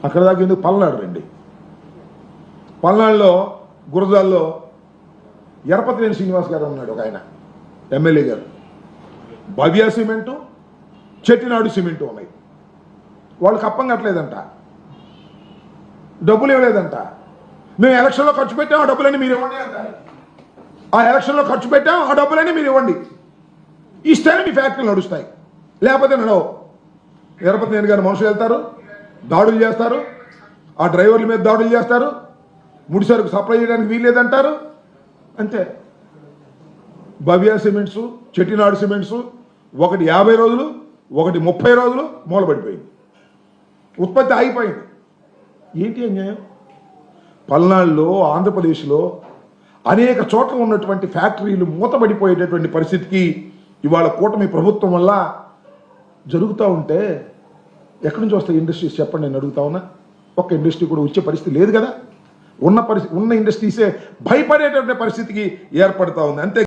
అక్కడ దాకా ఎందుకు పల్నాడు రండి. పల్నాడులో గురజాల్లో ఎరపతినేని శ్రీనివాస్ గారు ఉన్నాడు, ఒక ఆయన ఎమ్మెల్యే గారు. భవ్య సిమెంటు, చెట్టినాడు సిమెంటు ఉన్నాయి. వాళ్ళు కప్పం కట్టలేదంట, డబ్బులు ఇవ్వలేదంట. మేము ఎలక్షన్లో ఖర్చు పెట్టాం, ఆ డబ్బులన్నీ మీరు ఇవ్వండి అంటారు. ఆ ఎలక్షన్లో ఖర్చు పెట్టాం, ఆ డబ్బులన్నీ మీరు ఇవ్వండి, ఇస్తేనే మీ ఫ్యాక్టరీలు నడుస్తాయి, లేకపోతే నడవు. ఎరపతినేని గారు మనుషులు వెళ్తారు, దాడులు చేస్తారు, ఆ డ్రైవర్ల మీద దాడులు చేస్తారు, ముడిసరుకు సప్లై చేయడానికి వీల్లేదంటారు, అంతే. భవ్య సిమెంట్స్, చెట్టినాడు సిమెంట్స్ ఒకటి 50 రోజులు, ఒకటి 30 రోజులు మూలబడిపోయింది, ఉత్పత్తి ఆగిపోయింది. ఏంటి అన్యాయం? పల్నాడులో, ఆంధ్రప్రదేశ్లో అనేక చోట్ల ఉన్నటువంటి ఫ్యాక్టరీలు మూతబడిపోయేటటువంటి పరిస్థితికి ఇవాళ కూటమి ప్రభుత్వం వల్ల జరుగుతూ ఉంటే ఎక్కడి నుంచి వస్తాయి ఇండస్ట్రీస్ చెప్పండి, నేను అడుగుతా ఉన్నా. ఒక్క ఇండస్ట్రీ కూడా వచ్చే పరిస్థితి లేదు కదా. ఉన్న ఇండస్ట్రీసే భయపడేటటువంటి పరిస్థితికి ఏర్పడతా ఉంది, అంతే.